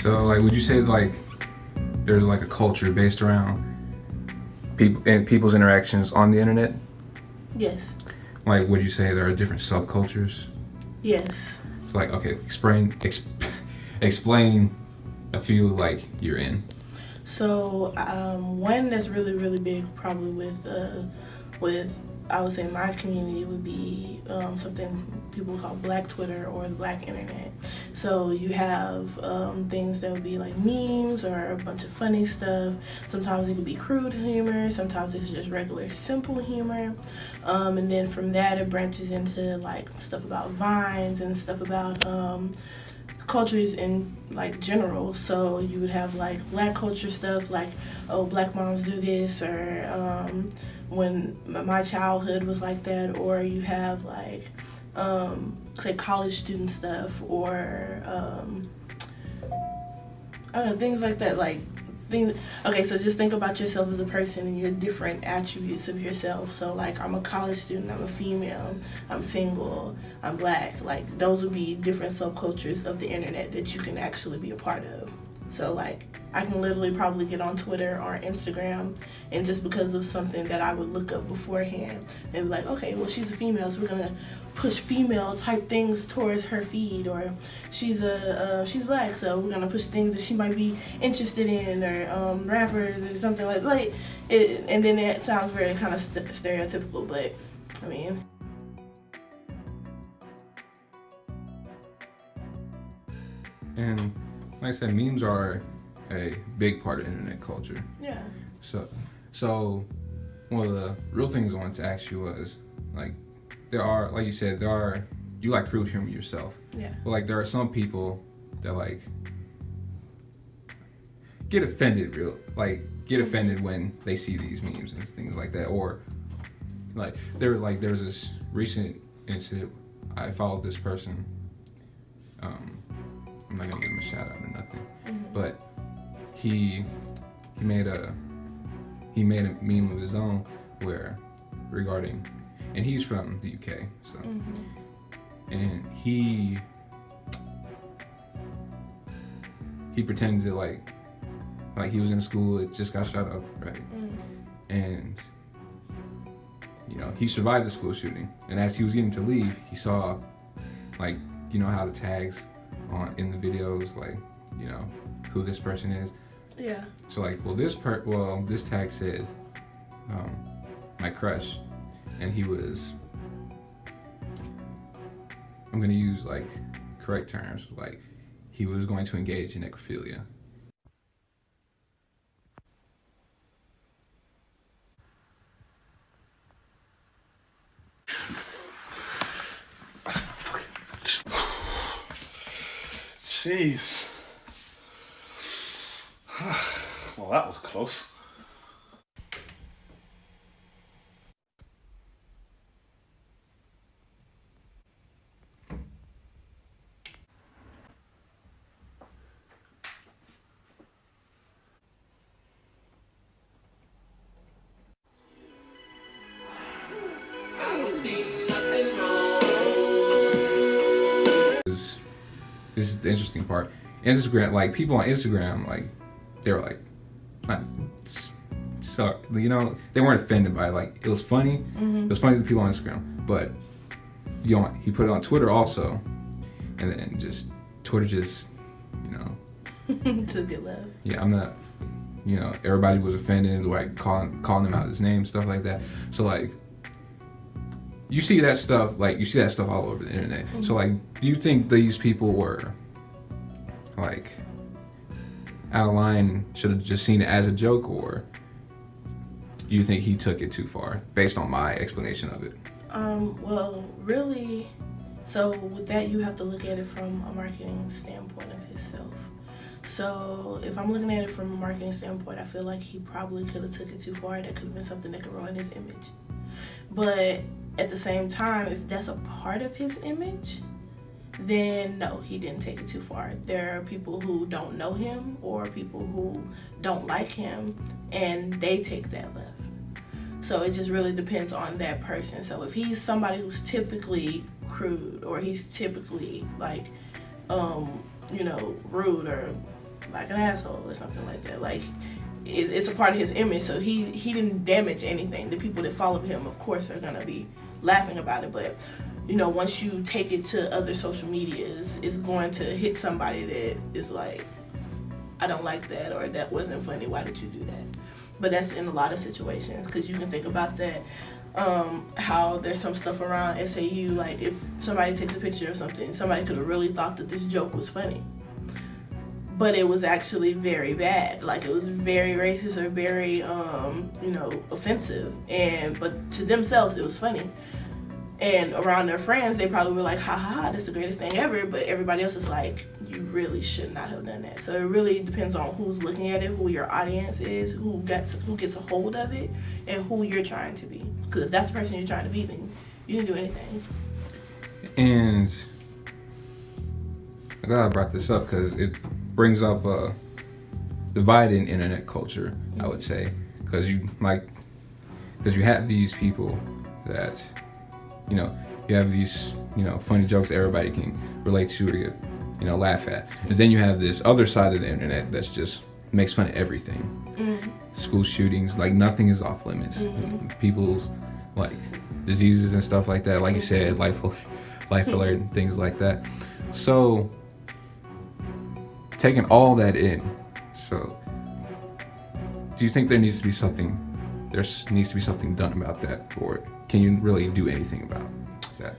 So, like, would you say like there's like a culture based around people and people's interactions on the internet? Yes. Like, would you say there are different subcultures? Yes. It's like, okay, explain a few like you're in. So one that's really really big probably with I would say my community would be something people call Black Twitter or the Black Internet. So you have things that would be like memes or a bunch of funny stuff. Sometimes it could be crude humor. Sometimes it's just regular simple humor. And then from that it branches into like stuff about vines and stuff about cultures in like general. So you would have like Black culture stuff like, oh, Black moms do this, or when my childhood was like that, or you have like say college student stuff, or I don't know, things like that, like things. Okay, so just think about yourself as a person and your different attributes of yourself. So like, I'm a college student, I'm a female, I'm single, I'm Black. Like those would be different subcultures of the internet that you can actually be a part of. So like, I can literally probably get on Twitter or Instagram, and just because of something that I would look up beforehand and be like, okay, well, she's a female, so we're gonna push female type things towards her feed, or she's Black, so we're gonna push things that she might be interested in, or rappers or something like it. And then it sounds very kind of stereotypical, but I mean. And like I said, memes are a big part of internet culture. Yeah. So one of the real things I wanted to ask you was, like, there are, like you said, you like crude humor yourself. Yeah. But like, there are some people that like get offended when they see these memes and things like that. Or like there was this recent incident. I followed this person. I'm not gonna give him a shout out or nothing, but he made a meme of his own and he's from the UK, so and he pretended to like he was in school, it just got shut up, right? And he survived the school shooting, and as he was getting to leave, he saw like, how the tags in the videos, like, who this person is. Yeah. So like, this tag said my crush, and he was, I'm gonna use like correct terms, like he was going to engage in necrophilia. Jeez. Well, that was close. This is the interesting part. Instagram, like people on Instagram, like they were like, so they weren't offended by it. Like it was funny. It was funny to the people on Instagram, but he put it on Twitter also, and then just Twitter just took it left. Yeah, I'm not. Everybody was offended, like calling him out his name, stuff like that. So like, you see that stuff all over the internet. So like, do you think these people were like out of line, should have just seen it as a joke, or do you think he took it too far based on my explanation of it? Well, really, so with that, you have to look at it from a marketing standpoint of himself. So if I'm looking at it from a marketing standpoint, I feel like he probably could have took it too far. That could have been something that could ruin his image. But at the same time, if that's a part of his image, then no, he didn't take it too far. There are people who don't know him or people who don't like him, and they take that left. So it just really depends on that person. So if he's somebody who's typically crude, or he's typically like, rude, or like an asshole or something like that. Like it's a part of his image, so he didn't damage anything. The people that follow him, of course, are gonna be laughing about it, but you know, once you take it to other social medias, it's going to hit somebody that is like, I don't like that, or that wasn't funny, why did you do that? But that's in a lot of situations, because you can think about that, how there's some stuff around SAU, like if somebody takes a picture of something, somebody could have really thought that this joke was funny, but it was actually very bad, like it was very racist or very offensive, but to themselves it was funny. And around their friends, they probably were like, ha ha ha, that's the greatest thing ever. But everybody else is like, you really should not have done that. So it really depends on who's looking at it, who your audience is, who gets a hold of it, and who you're trying to be. Because if that's the person you're trying to be, then you didn't do anything. And I'm glad I brought this up because it brings up a divide in internet culture, I would say. Because you have these people that, you have these, funny jokes that everybody can relate to or get, laugh at. And then you have this other side of the internet that's just makes fun of everything. School shootings, like nothing is off limits. People's like diseases and stuff like that. Like you said, life alert, things like that. So taking all that in, so do you think there needs to be something done about that, or can you really do anything about that?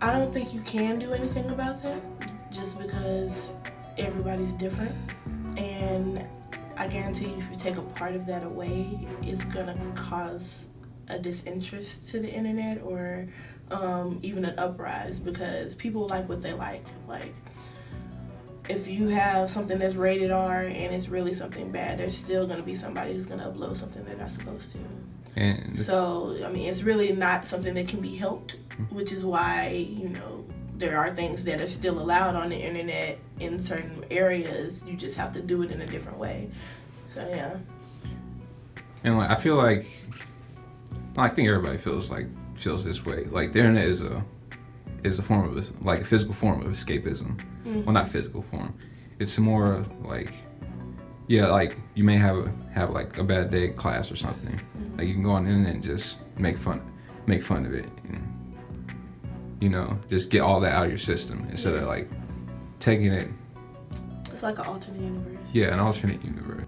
I don't think you can do anything about that, just because everybody's different, and I guarantee you if you take a part of that away, it's gonna cause a disinterest to the internet, or even an uprise, because people like what they like. Like, if you have something that's rated R and it's really something bad, there's still going to be somebody who's going to upload something they're not supposed to. And so, I mean, it's really not something that can be helped, which is why, there are things that are still allowed on the internet in certain areas. You just have to do it in a different way. So, yeah. And I feel like, I think everybody feels this way. Like, the internet is a form of, like, a physical form of escapism. Well, not physical form. It's more like, like you may have like a bad day at class or something. Like you can go on the internet and just make fun of it, and just get all that out of your system instead of like taking it. It's like an alternate universe. Yeah, an alternate universe.